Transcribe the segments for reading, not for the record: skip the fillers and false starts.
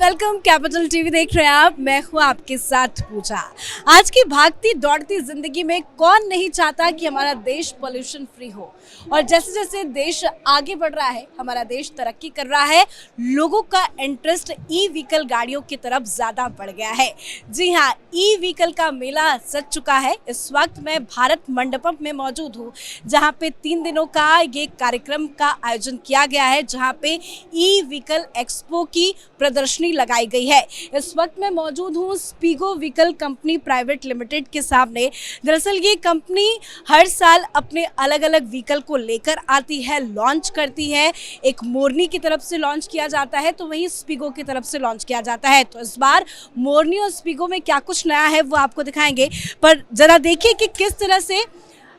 Welcome capital TV देख रहे हैं आप। मैं हूँ आपके साथ पूजा। आज की भागती दौड़ती जिंदगी में कौन नहीं चाहता कि हमारा देश पोल्यूशन फ्री हो, और जैसे जैसे देश आगे बढ़ रहा है, हमारा देश तरक्की कर रहा है, लोगों का इंटरेस्ट ई व्हीकल गाड़ियों की तरफ ज़्यादा बढ़ गया है। जी हाँ, ई व्हीकल का मेला सज चुका है। इस वक्त मैं भारत मंडपम में मौजूद हूँ, जहाँ पे 3 दिनों का ये कार्यक्रम का आयोजन किया गया है, जहाँ पे ई व्हीकल एक्सपो की प्रदर्शनी लगाई गई है। इस वक्त मैं मौजूद हूँ स्पीगो व्हीकल कंपनी प्राइवेट लिमिटेड के सामने। दरअसल ये कंपनी हर साल अपने अलग अलग व्हीकल को लेकर आती है, लॉन्च करती है। एक मोरनी की तरफ से लॉन्च किया जाता है, तो वहीं स्पीगो की तरफ से लॉन्च किया जाता है। तो इस बार मोरनी और स्पीगो में क्या कुछ नया है वो आपको दिखाएंगे, पर जरा देखिए कि किस तरह से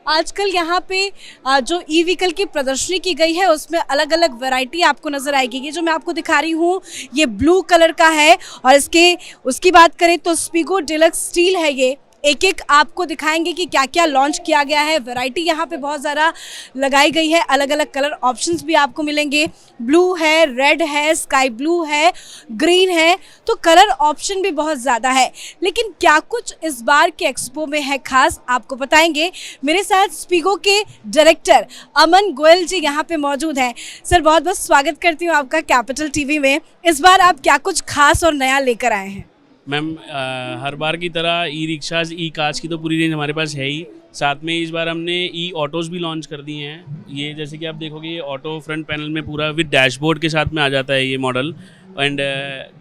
आजकल यहाँ पे जो ई व्हीकल की प्रदर्शनी की गई है उसमें अलग अलग वैरायटी आपको नज़र आएगी। ये जो मैं आपको दिखा रही हूँ ये ब्लू कलर का है, और उसकी बात करें तो स्पीगो डिलक्स स्टील है। ये एक एक आपको दिखाएंगे कि क्या क्या लॉन्च किया गया है। वैरायटी यहाँ पे बहुत ज़्यादा लगाई गई है, अलग अलग कलर ऑप्शंस भी आपको मिलेंगे। ब्लू है, रेड है, स्काई ब्लू है, ग्रीन है, तो कलर ऑप्शन भी बहुत ज़्यादा है। लेकिन क्या कुछ इस बार के एक्सपो में है खास, आपको बताएंगे। मेरे साथ स्पीगो के डायरेक्टर अमन गोयल जी यहाँ पे मौजूद हैं। सर, बहुत बहुत स्वागत करती हूँ आपका कैपिटल टीवी में। इस बार आप क्या कुछ खास और नया लेकर आए हैं? मैम, हर बार की तरह ई रिक्शाज, ई कार्स की तो पूरी रेंज हमारे पास है ही। साथ में इस बार हमने ई ऑटोज़ भी लॉन्च कर दिए हैं। ये जैसे कि आप देखोगे, ये ऑटो फ्रंट पैनल में पूरा विद डैशबोर्ड के साथ में आ जाता है ये मॉडल। एंड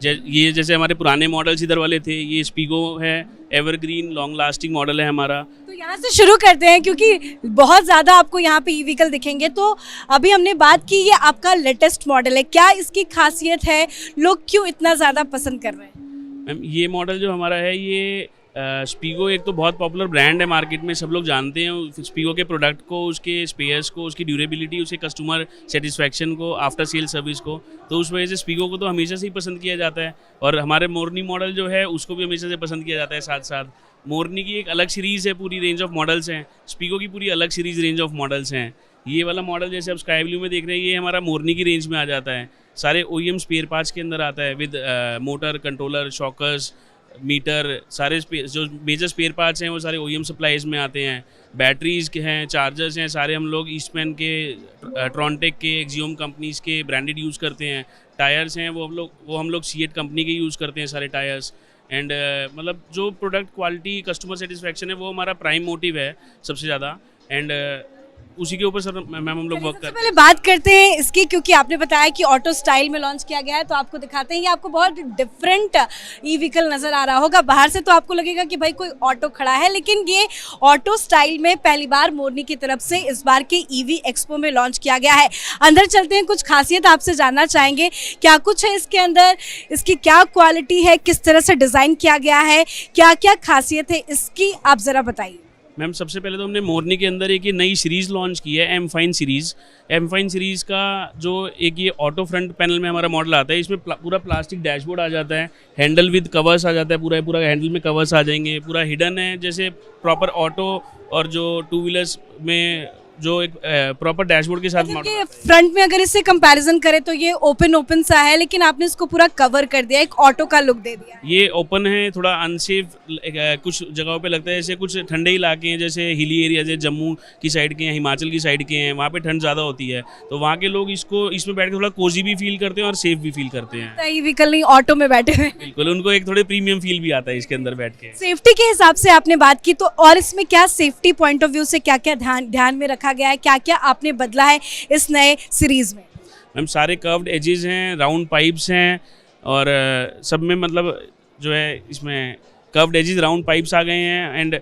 ये जैसे हमारे पुराने मॉडल्स इधर वाले थे, ये स्पीगो है, एवरग्रीन लॉन्ग लास्टिंग मॉडल है हमारा। तो यहाँ से शुरू करते हैं, क्योंकि बहुत ज़्यादा आपको यहाँ पे ई व्हीकल दिखेंगे। तो अभी हमने बात की, ये आपका लेटेस्ट मॉडल है, क्या इसकी खासियत है, लोग क्यों इतना ज़्यादा पसंद कर रहे हैं? मैम, ये मॉडल जो हमारा है, ये स्पीगो एक तो बहुत पॉपुलर ब्रांड है मार्केट में, सब लोग जानते हैं स्पीगो के प्रोडक्ट को, उसके स्पेयर्स को, उसकी ड्यूरेबिलिटी, उसके कस्टमर सेटिस्फैक्शन को, आफ्टर सेल सर्विस को। तो उस वजह से स्पीगो को तो हमेशा से ही पसंद किया जाता है, और हमारे मोरनी मॉडल जो है उसको भी हमेशा से पसंद किया जाता है। साथ साथ मोरनी की एक अलग सीरीज़ है, पूरी रेंज ऑफ मॉडल्स हैं। स्पीगो की पूरी अलग सीरीज़ रेंज ऑफ मॉडल्स हैं। ये वाला मॉडल जैसे आप स्काई ब्लू में देख रहे हैं, ये हमारा मोरनी की रेंज में आ जाता है। सारे OEM स्पेयर पार्ट्स के अंदर आता है, with motor, controller, shockers, meter, सारे जो मेजर स्पेयर पार्ट्स हैं वो सारे OEM सप्लाईज में आते हैं। बैटरीज के हैं, चार्जर्स हैं, सारे हम लोग ईस्टमैन के, ट्रॉन्टेक के, एक्सियोम कंपनीज के ब्रांडेड यूज़ करते हैं। टायर्स हैं वो हम लोग सीएट कंपनी के यूज़ करते हैं सारे टायर्स। एंड मतलब जो प्रोडक्ट क्वालिटी, कस्टमर सेटिस्फैक्शन है, वो हमारा प्राइम मोटिव है सबसे ज़्यादा। एंड उसी के ऊपर सर मैम हम लोग वर्क करते हैं। पहले बात करते हैं इसकी, क्योंकि आपने बताया कि ऑटो स्टाइल में लॉन्च किया गया है, तो आपको दिखाते हैं। ये आपको बहुत डिफरेंट ई व्हीकल नज़र आ रहा होगा। बाहर से तो आपको लगेगा कि भाई कोई ऑटो खड़ा है, लेकिन ये ऑटो स्टाइल में पहली बार मोरनी की तरफ से इस बार के EV एक्सपो में लॉन्च किया गया है। अंदर चलते हैं, कुछ खासियत आपसे जानना चाहेंगे, क्या कुछ है इसके अंदर, इसकी क्या क्वालिटी है, किस तरह से डिज़ाइन किया गया है, क्या क्या खासियत है इसकी, आप ज़रा बताइए। मैम, सबसे पहले तो हमने मोरनी के अंदर एक ये नई सीरीज़ लॉन्च की है, am fine series. Am fine series का जो एक ये ऑटो फ्रंट पैनल में हमारा मॉडल आता है, इसमें पूरा प्लास्टिक डैशबोर्ड आ जाता है, हैंडल विद कवर्स आ जाता है, पूरा हैंडल में कवर्स आ जाएंगे, पूरा हिडन है, जैसे प्रॉपर ऑटो और जो 2 व्हीलर्स में जो एक प्रॉपर डैशबोर्ड के साथ मॉडल। फ्रंट में अगर इससे कंपैरिजन करें तो ये ओपन सा है, लेकिन आपने इसको पूरा कवर कर दिया, एक ऑटो का लुक दे दिया। ये ओपन है, थोड़ा अनसेफ कुछ जगहों पे लगता है, जैसे कुछ ठंडे इलाके हैं, जैसे हिली एरिया, जैसे जम्मू की साइड के हैं, हिमाचल की साइड के हैं, वहाँ पे ठंड ज़्यादा होती है, तो वहाँ के लोग इसमें बैठ के थोड़ा कोजी भी फील करते हैं और सेफ भी फील करते हैं। ई व्हीकल नहीं, ऑटो में बैठे हुए। बिल्कुल, उनको एक थोड़े प्रीमियम फील भी आता है इसके अंदर बैठ के। सेफ्टी के हिसाब से आपने बात की, तो और इसमें क्या सेफ्टी पॉइंट ऑफ व्यू से क्या क्या ध्यान में रखा गया है, क्या क्या आपने बदला है इस नए सीरीज में? मैम, सारे कर्व्ड एजेस हैं, राउंड पाइप्स हैं, और सब में मतलब जो है इसमें कर्व्ड एजेस, राउंड पाइप्स आ गए हैं। एंड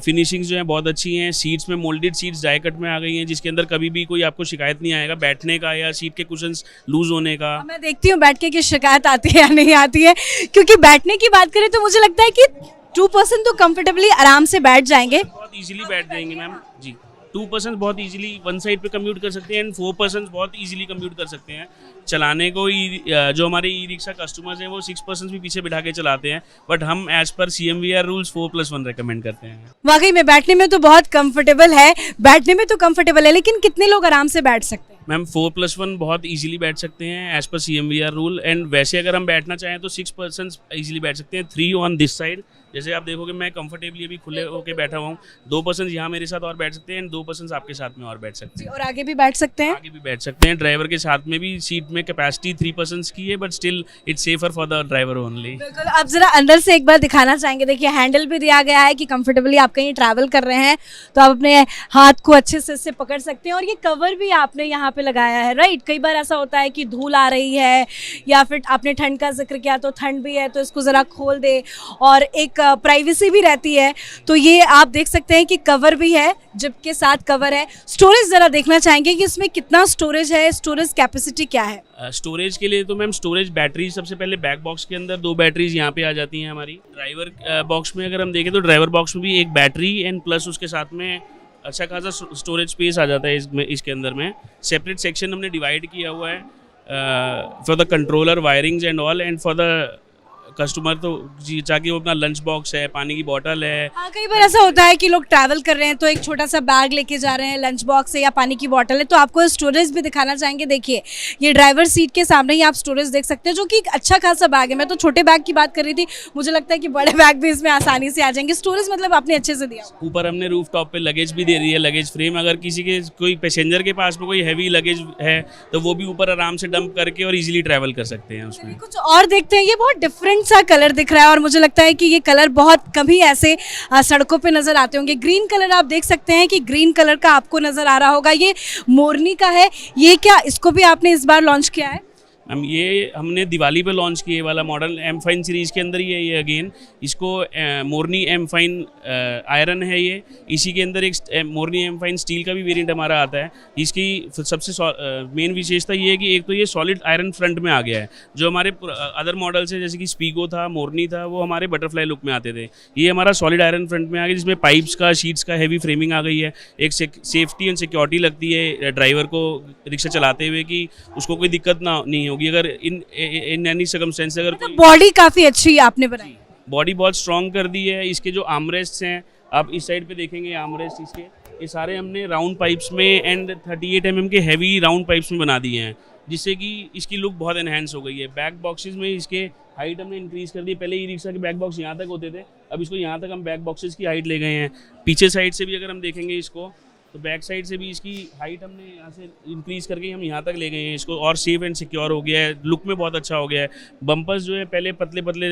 फिनिशिंग्स जो है बहुत अच्छी हैं। सीट्स में मोल्डेड सीट्स डाई कट में आ गई हैं, जिसके अंदर कभी भी कोई आपको शिकायत नहीं आएगा बैठने का या सीट के कुशन्स लूज होने का। मैं देखती हूँ बैठ के कि शिकायत आती है या नहीं आती है, क्योंकि बैठने की बात करें तो मुझे लगता है कि 2% तो कंफर्टेबली आराम से बैठ जाएंगे, बहुत ईजिली बैठ जाएंगे मैम जी। 2% बहुत इजीली वन साइड पे कम्यूट कर सकते हैं, एंड 4% बहुत इजीली कम्यूट कर सकते हैं। चलाने को जो हमारे ई रिक्शा कस्टमर्स हैं वो 6% भी पीछे बिठा के चलाते हैं, बट हम as per CMVR rules 4+1 recommend करते हैं। वाकई में बैठने में तो बहुत कंफर्टेबल है, बैठने में तो कंफर्टेबल है, लेकिन कितने लोग आराम से बैठ सकते हैं? मैम 4+1 बहुत इजीली बैठ सकते हैं as per CMVR rule, and वैसे अगर हम बैठना चाहें तो 6 पर्सन इजीली बैठ सकते हैं, 3 ऑन दिस साइड। जैसे आप देखोगे मैं कंफर्टेबली अभी खुले होके बैठा हुआ हूँ, 2 पर्सन यहाँ मेरे साथ और बैठ सकते हैं एंड 2 पर्सन आपके साथ में और बैठ सकते हैं। और आगे भी बैठ सकते हैं? आगे भी बैठ सकते हैं। ड्राइवर के साथ में भी सीट में कैपेसिटी 3 पर्सन की है, but still it's safer for the driver only. बिल्कुल। आप जरा अंदर से एक बार दिखाना चाहेंगे? देखिए हैंडल भी दिया गया है कि कंफर्टेबली आप कहीं ट्रैवल कर रहे हैं तो आप अपने हाथ को अच्छे से इससे पकड़ सकते हैं, और ये कवर भी आपने यहाँ पे लगाया है, राइट? कई बार ऐसा होता है कि धूल आ रही है या फिर आपने ठंड का जिक्र किया तो ठंड भी है, तो इसको ज़रा खोल दे और एक प्राइवेसी भी रहती है। तो ये आप देख सकते हैं कि कवर भी है, जिप के साथ कवर है। स्टोरेज ज़रा देखना चाहेंगे कि इसमें कितना स्टोरेज है, स्टोरेज कैपेसिटी क्या है? स्टोरेज के लिए तो मैम स्टोरेज बैटरी सबसे पहले बैक बॉक्स के अंदर 2 बैटरीज यहाँ पे आ जाती हैं हमारी। ड्राइवर बॉक्स में अगर हम देखें तो ड्राइवर बॉक्स में भी एक बैटरी एंड प्लस उसके साथ में अच्छा खासा स्टोरेज स्पेस आ जाता है इसके अंदर में। सेपरेट सेक्शन हमने डिवाइड किया हुआ है for the controller, wirings and all, and for the customer तो जी चाहे वो अपना लंच बॉक्स है, पानी की बोतल है। हाँ, कई बार ऐसा होता है कि लोग ट्रैवल कर रहे हैं तो एक छोटा सा बैग लेके जा रहे हैं, लंच बॉक्स है या पानी की बोतल है, तो आपको स्टोरेज भी दिखाना चाहेंगे। देखिए ये ड्राइवर सीट के सामने ही आप स्टोरेज देख सकते हैं, जो कि एक अच्छा खासा बैग है। मैं तो छोटे बैग की बात कर रही थी, मुझे लगता है कि बड़े बैग भी इसमें आसानी से आ जाएंगे। स्टोरेज मतलब आपने अच्छे से दिया। ऊपर हमने रूफ टॉप पे लगेज भी दे दी है, लगेज फ्रेम। अगर किसी के कोई पैसेंजर के पास में कोई हैवी लगेज है तो वो भी ऊपर आराम से डंप करके और इजीली ट्रैवल कर सकते हैं उसमें। कुछ और देखते हैं, ये बहुत डिफरेंट सा कलर दिख रहा है और मुझे लगता है कि ये कलर बहुत कम ही ऐसे सड़कों पे नजर आते होंगे। ग्रीन कलर आप देख सकते हैं कि ग्रीन कलर का आपको नजर आ रहा होगा, ये मोरनी का है। ये क्या, इसको भी आपने इस बार लॉन्च किया है? हम ये हमने दिवाली पे लॉन्च किए वाला मॉडल एम फाइन सीरीज़ के अंदर ही है ये। अगेन इसको मोरनी एम फाइन आयरन है ये। इसी के अंदर एक मोरनी एम फाइन स्टील का भी वेरिएंट हमारा आता है। इसकी सबसे मेन विशेषता ये है कि एक तो ये सॉलिड आयरन फ्रंट में आ गया है। जो हमारे अदर मॉडल्स है जैसे कि स्पीगो था, मोरनी था, वो हमारे बटरफ्लाई लुक में आते थे। ये हमारा सॉलिड आयरन फ्रंट में आ गया, जिसमें पाइप्स का, शीट्स का हैवी फ्रेमिंग आ गई है। एक सेफ्टी एंड सिक्योरिटी लगती है ड्राइवर को रिक्शा चलाते हुए कि उसको कोई दिक्कत ना नहीं होगी अगर इन एनी सर्कमस्टेंस अगर कोई। बॉडी काफी अच्छी आपने बनाई, बॉडी बहुत स्ट्रॉन्ग कर दी है। इसके जो आर्मरेस्ट्स हैं आप इस साइड पे देखेंगे, आर्मरेस्ट इसके ये सारे हमने राउंड पाइप्स में एंड 38 mm के हैवी राउंड पाइप्स में बना दिए हैं, जिससे कि इसकी लुक बहुत एनहेंस हो गई है। बैक बॉक्सेस में इसके हाइट हमने इंक्रीज कर दी। पहले ई रिक्शा के बैक बॉक्स यहाँ तक होते थे, अब इसको यहाँ तक हम बैक बॉक्सेस की हाइट ले गए हैं। पीछे साइड से भी अगर हम देखेंगे इसको तो बैक साइड से भी इसकी हाइट हमने यहाँ से इंक्रीज करके हम यहाँ तक ले गए हैं इसको, और सेफ एंड सिक्योर हो गया है। लुक में बहुत अच्छा हो गया है। बम्पर्स जो है पहले पतले पतले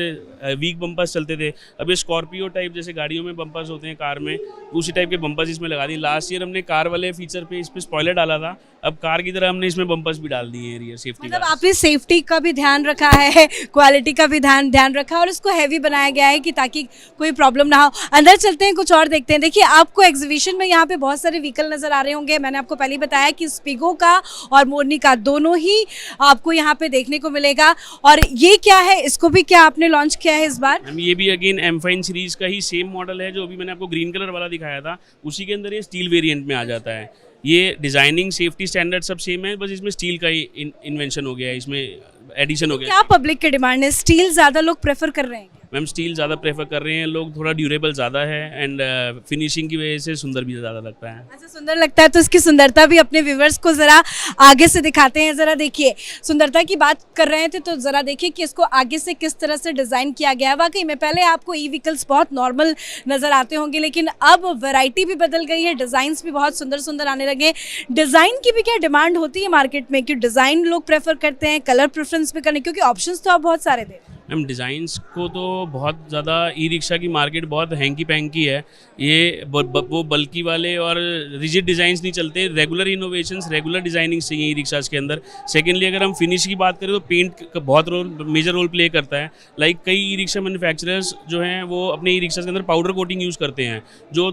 वीक बम्पर्स चलते थे, अब ये स्कॉर्पियो टाइप जैसे गाड़ियों में बम्पर्स होते हैं कार में, उसी टाइप के बम्पर्स इसमें लगा दिए। लास्ट ईयर हमने कार वाले फीचर पे इस पर स्पॉइलर डाला था, अब कार की तरह हमने इसमें बम्पर्स भी डाल दिए हैं रियर सेफ्टी। मतलब आपने सेफ्टी का भी ध्यान रखा है, क्वालिटी का भी ध्यान रखा है और इसको हैवी बनाया गया है कि ताकि कोई प्रॉब्लम ना हो। अंदर चलते हैं, कुछ और देखते हैं। देखिए आपको एग्जीबिशन में यहाँ पे बहुत सारे व्हीकल नजर आ रहे होंगे। मैंने आपको पहले ही बताया कि स्पीगो का और मोरनी का दोनों ही आपको यहाँ पे देखने को मिलेगा। और ये क्या है, इसको भी क्या आपने लॉन्च किया है इस बार? ये भी अगेन एम फाइन सीरीज का ही सेम मॉडल है, जो अभी मैंने आपको ग्रीन कलर वाला दिखाया था, उसी के अंदर ये स्टील वेरिएंट में आ जाता है। ये डिजाइनिंग, सेफ्टी स्टैंडर्ड सब सेम है, बस इसमें स्टील का ही इन्वेंशन हो गया है, इसमें एडिशन हो गया। क्या पब्लिक की डिमांड है? स्टील ज्यादा लोग प्रेफर कर रहे हैं? मैम स्टील ज़्यादा प्रेफर कर रहे हैं लोग, थोड़ा ड्यूरेबल ज़्यादा है एंड फिनिशिंग की वजह से सुंदर भी ज़्यादा लगता है। अच्छा, सुंदर लगता है तो इसकी सुंदरता भी अपने व्यूवर्स को ज़रा आगे से दिखाते हैं। ज़रा देखिए, सुंदरता की बात कर रहे थे तो ज़रा देखिए कि इसको आगे से किस तरह से डिज़ाइन किया गया है। वाकई में पहले आपको ई व्हीकल्स बहुत नॉर्मल नज़र आते होंगे, लेकिन अब वैरायटी भी बदल गई है, डिज़ाइंस भी बहुत सुंदर सुंदर आने लगे। डिज़ाइन की भी क्या डिमांड होती है मार्केट में कि डिज़ाइन लोग प्रेफर करते हैं, कलर प्रेफरेंस भी करने, क्योंकि ऑप्शंस तो आप बहुत सारे दे रहे हैं। मैम डिज़ाइंस को तो बहुत ज़्यादा, ई रिक्शा की मार्केट बहुत हैंकी पैंकी है। ये वो बल्कि वाले और रिजिड डिज़ाइंस नहीं चलते, रेगुलर इनोवेशंस, रेगुलर डिज़ाइनिंग चाहिए ई रिक्शाज के अंदर। सेकेंडली अगर हम फिनिश की बात करें तो पेंट का बहुत मेजर रोल प्ले करता है। लाइक कई ई रिक्शा मैन्युफैक्चरर्स जो हैं वो अपने ई रिक्शाज के अंदर पाउडर कोटिंग यूज़ करते हैं, जो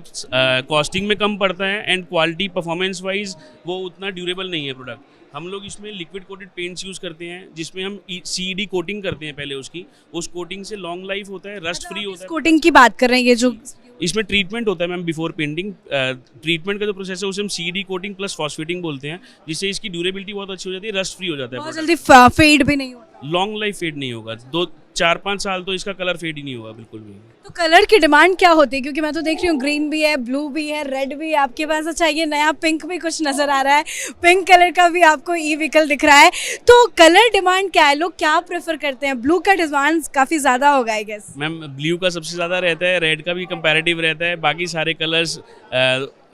कॉस्टिंग में कम पड़ता है एंड क्वालिटी परफॉर्मेंस वाइज वो उतना ड्यूरेबल नहीं है प्रोडक्ट। हम लोग इसमें लिक्विड कोटेड पेंट्स यूज़ करते हैं, जिसमें हम CED कोटिंग करते हैं पहले उसकी। उस कोटिंग से लॉन्ग लाइफ होता है, रस्ट फ्री होता है। कोटिंग की बात कर रहे हैं, ये जो इसमें ट्रीटमेंट होता है मैम बिफोर पेंटिंग। ट्रीटमेंट का जो प्रोसेस है उसे हम CED कोटिंग प्लस फॉस्फेटिंग बोलते हैं, जिससे इसकी ड्यूरेबिलिटी बहुत अच्छी हो जाती है, रस्ट फ्री हो जाता है। बहुत जल्दी फेड भी नहीं होता, लॉन्ग लाइफ फेड नहीं होगा। 4-5 साल तो इसका कलर फेड ही नहीं होगा बिल्कुल भी। तो कलर की डिमांड क्या होती है, क्योंकि मैं तो देख रही हूँ ग्रीन भी है, ब्लू भी है, रेड भी है आपके पास। अच्छा, ये नया पिंक भी कुछ नजर आ रहा है, पिंक कलर का भी आपको ई व्हीकल दिख रहा है। तो कलर डिमांड क्या है, लोग क्या प्रेफर करते हैं? ब्लू का डिमांड काफी ज्यादा होगा आई गेस। मैम ब्लू का सबसे ज़्यादा रहता है, रेड का भी कंपैरेटिव रहता है, बाकी सारे कलर्स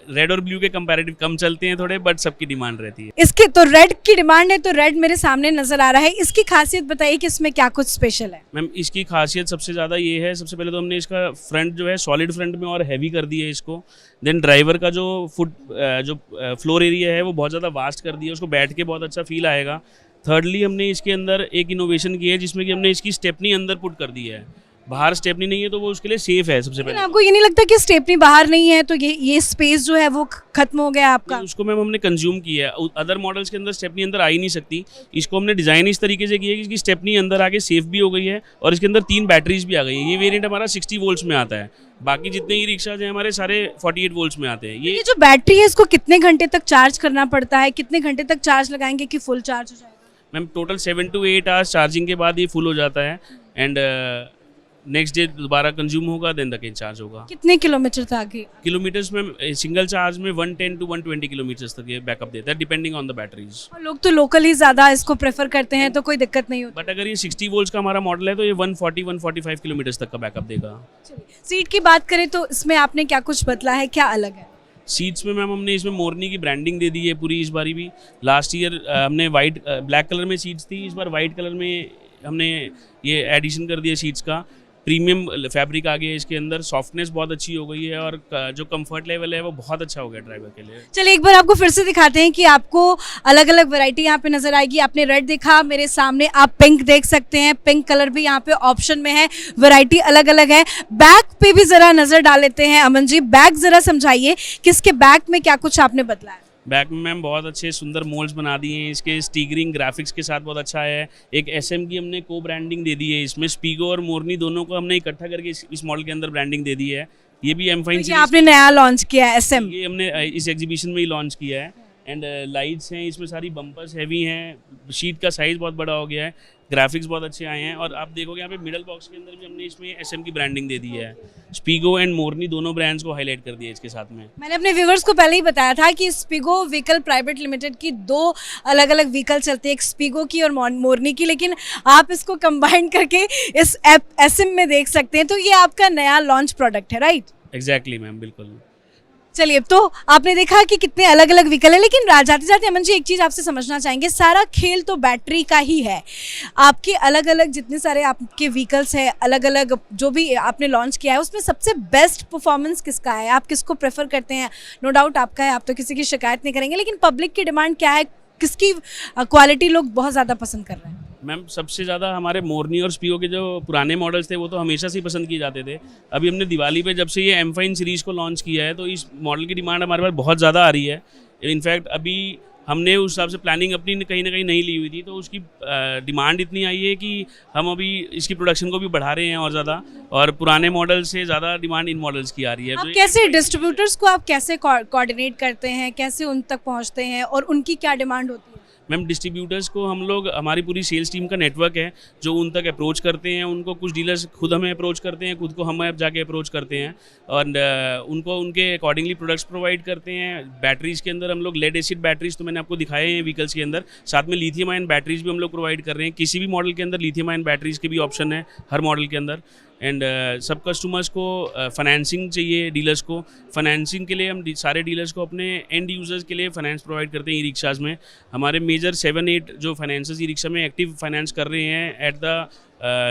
रेड और ब्लू के कंपैरेटिव कम चलते हैं थोड़े, बट सबकी डिमांड रहती है। इसकी तो रेड की डिमांड है, तो रेड मेरे सामने नजर आ रहा है। इसकी खासियत बताइए कि इसमें क्या कुछ स्पेशल है? मैम इसकी खासियत सबसे ज़्यादा ये है, सबसे पहले तो हमने इसका फ्रंट जो है सॉलिड फ्रंट में और हैवी कर दिया है इसको। देन ड्राइवर का जो फ्लोर एरिया है वो बहुत ज़्यादा वास्ट कर दिया है, उसको बैठ के बहुत अच्छा फील आएगा। थर्डली हमने इसके अंदर एक इनोवेशन की है जिसमें कि हमने इसकी स्टेपनी अंदर पुट कर दी है। बाहर स्टेपनी नहीं है तो वो उसके लिए सेफ है सबसे लेकिन पहले। आपको ये नहीं लगता कि स्टेपनी बाहर नहीं है तो ये स्पेस जो है वो खत्म हो गया आपका? उसको मैम हमने कंज्यूम किया है, अदर मॉडल्स के अंदर स्टेपनी अंदर आ ही नहीं सकती। इसको हमने डिज़ाइन इस तरीके से किया है कि इसकी स्टेपनी अंदर आके सेफ भी हो गई है और इसके अंदर 3 बैटरीज भी आ गई है। ये वेरिएंट हमारा 60 वोल्ट्स में आता है, बाकी जितने ही रिक्शाज हैं हमारे सारे 48 वोल्ट्स में आते हैं। ये जो बैटरी है इसको कितने घंटे तक चार्ज करना पड़ता है, कितने घंटे तक चार्ज लगाएंगे कि फुल चार्ज हो जाएगा? Ma'am total 7 to 8 hours charging के बाद ये फुल हो जाता है एंड नेक्स्ट डे दोबारा कंज्यूम होगा, देन तक चार्ज होगा। कितने किलोमीटर तक? किलोमीटर्स में सिंगल चार्ज में 110 to 120 किलोमीटर्स तक ये बैकअप देता है डिपेंडिंग ऑन द बैटरीज। लोग तो लोकल ही ज्यादा इसको प्रेफर करते हैं तो कोई दिक्कत नहीं होती। बट अगर ये 60 वोल्ट्स का हमारा मॉडल है तो ये 140-145 किलोमीटर्स तक का बैकअप देगा। सीट की बात करें तो इसमें आपने क्या कुछ बदला है, क्या अलग है? सीट्स में मैम हमने इसमें मोरनी की ब्रांडिंग दे दी है पूरी इस बारी भी। लास्ट ईयर हमने ब्लैक कलर में सीट्स थी, इस बार वाइट कलर में हमने ये एडिशन कर दिया सीट्स का। प्रीमियम फैब्रिक आ गया है इसके अंदर, सॉफ्टनेस बहुत अच्छी हो गई है और जो कंफर्ट लेवल है वो बहुत अच्छा हो गया ड्राइवर के लिए। चलिए एक बार आपको फिर से दिखाते हैं कि आपको अलग अलग वैरायटी यहाँ पे नजर आएगी। आपने रेड देखा, मेरे सामने आप पिंक देख सकते हैं, पिंक कलर भी यहाँ पे ऑप्शन में है, वैरायटी अलग अलग है। बैक पे भी जरा नजर डाल लेते हैं। अमन जी, बैक जरा समझाइए कि इसके बैक में क्या कुछ आपने बदला है? बैक में मैम बहुत अच्छे सुंदर मोल्ड्स बना दिए हैं, इसके स्टिगरिंग ग्राफिक्स के साथ बहुत अच्छा है। एक SM की हमने को ब्रांडिंग दे दी है, इसमें स्पीगो और मोरनी दोनों को हमने इकट्ठा करके इस मॉडल के अंदर ब्रांडिंग दे दी है। ये भी M-Fine तो ये आपने नया लॉन्च किया है SM? ये हमने इस एग्जीबिशन में ही लॉन्च किया है। एंड लाइट्स हैं इसमें, सारी बम्पर्स हैवी हैं, शीट का साइज़ बहुत बड़ा हो गया है, ग्राफिक्स बहुत अच्छे आए हैं। और आप देखोगे यहाँ पे मिडल बॉक्स के अंदर भी हमने इसमें SM की ब्रांडिंग दे दी है। स्पीगो एंड मोरनी दोनों ब्रांड्स को हाईलाइट कर दिया इसके साथ में। मैंने अपने व्यूवर्स को पहले ही बताया था कि स्पीगो व्हीकल प्राइवेट लिमिटेड की 2 अलग अलग व्हीकल चलते हैं, एक स्पीगो की और मोरनी की, लेकिन आप इसको कंबाइन करके इस SM में देख सकते हैं। तो ये आपका नया लॉन्च प्रोडक्ट है, राइट? एग्जैक्टली मैम, बिल्कुल। चलिए, तो आपने देखा कि कितने अलग अलग व्हीकल है, लेकिन जाते जाते अमन जी एक चीज़ आपसे समझना चाहेंगे, सारा खेल तो बैटरी का ही है। आपके अलग अलग जितने सारे आपके व्हीकल्स हैं, अलग अलग जो भी आपने लॉन्च किया है, उसमें सबसे बेस्ट परफॉर्मेंस किसका है? आप किसको प्रेफर करते हैं? नो डाउट आपका है, आप तो किसी की शिकायत नहीं करेंगे, लेकिन पब्लिक की डिमांड क्या है, किसकी क्वालिटी लोग बहुत ज़्यादा पसंद कर रहे हैं? मैम सबसे ज़्यादा हमारे मोरनी और स्पीगो के जो पुराने मॉडल्स थे वो तो हमेशा से ही पसंद किए जाते थे। अभी हमने दिवाली पे जब से ये M-Fine सीरीज़ को लॉन्च किया है तो इस मॉडल की डिमांड हमारे पास बहुत ज़्यादा आ रही है। इनफैक्ट अभी हमने उस हिसाब से प्लानिंग अपनी कहीं ना कहीं नहीं ली हुई थी, तो उसकी डिमांड इतनी आई है कि हम अभी इसकी प्रोडक्शन को भी बढ़ा रहे हैं और ज़्यादा, और पुराने मॉडल से ज़्यादा डिमांड इन मॉडल्स की आ रही है। आप कैसे डिस्ट्रीब्यूटर्स को आप कैसे कोऑर्डिनेट करते हैं, कैसे उन तक पहुंचते हैं और उनकी क्या डिमांड होती है? मैम डिस्ट्रीब्यूटर्स को हम लोग, हमारी पूरी सेल्स टीम का नेटवर्क है जो उन तक अप्रोच करते हैं। उनको कुछ डीलर्स खुद हमें अप्रोच करते हैं, खुद को हम जाके अप्रोच करते हैं और उनको उनके अकॉर्डिंगली प्रोडक्ट्स प्रोवाइड करते हैं। बैटरीज़ के अंदर हम लोग लेड एसिड बैटरीज तो मैंने आपको दिखाए हैं व्हीकल्स के अंदर, साथ में लिथियम आयन बैटरीज भी हम लोग प्रोवाइड कर रहे हैं। किसी भी मॉडल के अंदर लिथियम आयन बैटरीज के भी ऑप्शन है हर मॉडल के अंदर। एंड सब कस्टमर्स को फाइनेंसिंग चाहिए, डीलर्स को फाइनेंसिंग के लिए हम सारे डीलर्स को अपने एंड यूजर्स के लिए फाइनेंस प्रोवाइड करते हैं। ई रिक्शाज में हमारे मेजर 7-8 जो फाइनेंसर्स ई रिक्शा में एक्टिव फाइनेंस कर रहे हैं एट द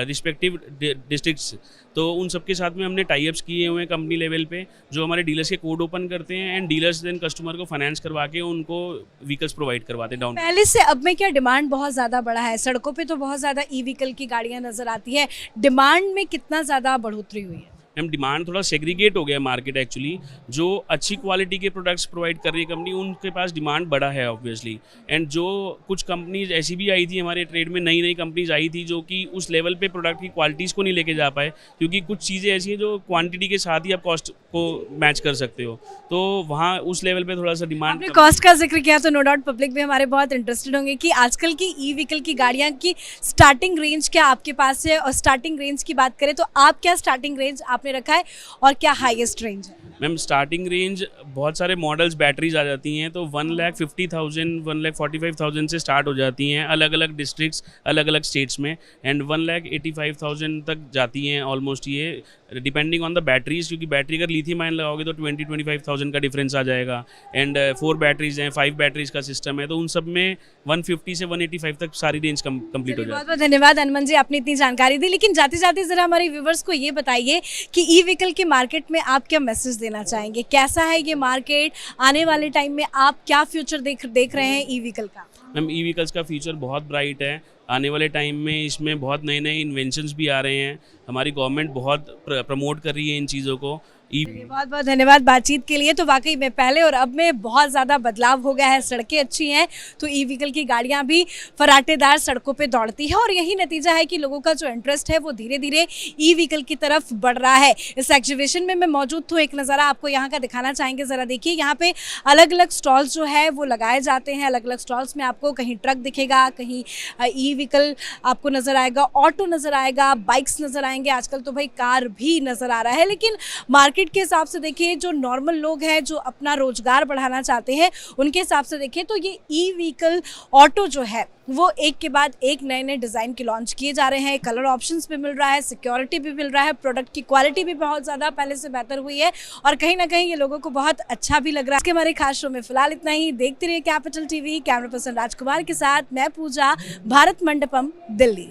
रिस्पेक्टिव डिस्ट्रिक्ट्स, तो उन सबके साथ में हमने टाई अप्स किए हुए हैं कंपनी लेवल पे, जो हमारे डीलर्स के कोड ओपन करते हैं एंड डीलर्स देन कस्टमर को फाइनेंस करवा के उनको व्हीकल्स प्रोवाइड करवाते हैं डाउन। पहले से अब में क्या डिमांड बहुत ज़्यादा बढ़ा है? सड़कों पे तो बहुत ज़्यादा ई व्हीकल की गाड़ियाँ नज़र आती है, डिमांड में कितना ज़्यादा बढ़ोतरी हुई है? मैम डिमांड थोड़ा सेग्रीगेट हो गया है मार्केट एक्चुअली। जो अच्छी क्वालिटी के प्रोडक्ट्स प्रोवाइड कर रही है कंपनी, उनके पास डिमांड बड़ा है ऑब्वियसली। एंड जो कुछ कंपनीज ऐसी भी आई थी हमारे ट्रेड में, नई नई कंपनीज आई थी जो कि उस लेवल पे प्रोडक्ट की क्वालिटीज़ को नहीं लेके जा पाए, क्योंकि कुछ चीज़ें ऐसी हैं जो क्वांटिटी के साथ ही आप कॉस्ट को मैच कर सकते हो, तो वहाँ उस लेवल पे थोड़ा सा डिमांड। आपने कॉस्ट का जिक्र किया तो नो डाउट पब्लिक भी हमारे बहुत इंटरेस्टेड होंगे कि आजकल की ई व्हीकल की गाड़ियाँ की स्टार्टिंग रेंज क्या आपके पास है, और स्टार्टिंग रेंज की बात करें तो आप क्या स्टार्टिंग रेंज आपने रखा है और क्या हाईएस्ट रेंज है? मैम स्टार्टिंग रेंज बहुत सारे मॉडल्स बैटरीज आ जाती हैं तो 1,50,000 1,45,000 से स्टार्ट हो जाती हैं अलग अलग डिस्ट्रिक्ट्स अलग अलग स्टेट्स में, एंड 1,85,000 तक जाती हैं ऑलमोस्ट, ये डिपेंडिंग ऑन द बैटरीज, क्योंकि बैटरी अगर लिथियम आयन लगाओगे तो 20-25,000 का डिफरेंस आ जाएगा। एंड 4 बैटरीज हैं, 5 बैटरीज का सिस्टम है, तो उन सब में 150 से 185 तक सारी रेंज कंप्लीट हो जाती है। बहुत बहुत धन्यवाद हनुमान जी, आपने इतनी जानकारी दी। लेकिन जाते जाते जरा हमारे व्यूवर्स को ये बताइए कि ई व्हीकल के मार्केट में आप क्या मैसेज देना चाहेंगे, कैसा है ये मार्केट, आने वाले टाइम में आप क्या फ्यूचर देख रहे हैं ई व्हीकल का? मैम ई व्हीकल्स का फ्यूचर बहुत ब्राइट है। आने वाले टाइम में इसमें बहुत नए नए इन्वेंशंस भी आ रहे हैं, हमारी गवर्नमेंट बहुत प्रमोट कर रही है इन चीज़ों को। बहुत बहुत धन्यवाद बातचीत के लिए। तो वाकई में पहले और अब में बहुत ज़्यादा बदलाव हो गया है, सड़कें अच्छी हैं तो ई व्हीकल की गाड़ियां भी फराटेदार सड़कों पे दौड़ती है, और यही नतीजा है कि लोगों का जो इंटरेस्ट है वो धीरे धीरे ई व्हीकल की तरफ बढ़ रहा है। इस एग्जीबिशन में मैं मौजूद हूँ, एक नज़ारा आपको यहाँ का दिखाना चाहेंगे। ज़रा देखिए, यहाँ पे अलग अलग स्टॉल्स जो है वो लगाए जाते हैं। अलग अलग स्टॉल्स में आपको कहीं ट्रक दिखेगा, कहीं ई व्हीकल आपको नज़र आएगा, ऑटो नज़र आएगा, बाइक्स नज़र आएंगे, आजकल तो भाई कार भी नज़र आ रहा है। लेकिन मार्केट के हिसाब से देखिए, जो नॉर्मल लोग हैं जो अपना रोजगार बढ़ाना चाहते हैं, उनके हिसाब से देखें तो ये ई व्हीकल ऑटो जो है वो एक के बाद एक नए नए डिज़ाइन के लॉन्च किए जा रहे हैं। कलर ऑप्शंस भी मिल रहा है, सिक्योरिटी भी मिल रहा है, प्रोडक्ट की क्वालिटी भी बहुत ज़्यादा पहले से बेहतर हुई है, और कहीं ना कहीं ये लोगों को बहुत अच्छा भी लग रहा है। इसके हमारे खास शो में फिलहाल इतना ही। देखते रहिए कैपिटल टीवी। कैमरा पर्सन राजकुमार के साथ मैं पूजा, भारत मंडपम, दिल्ली।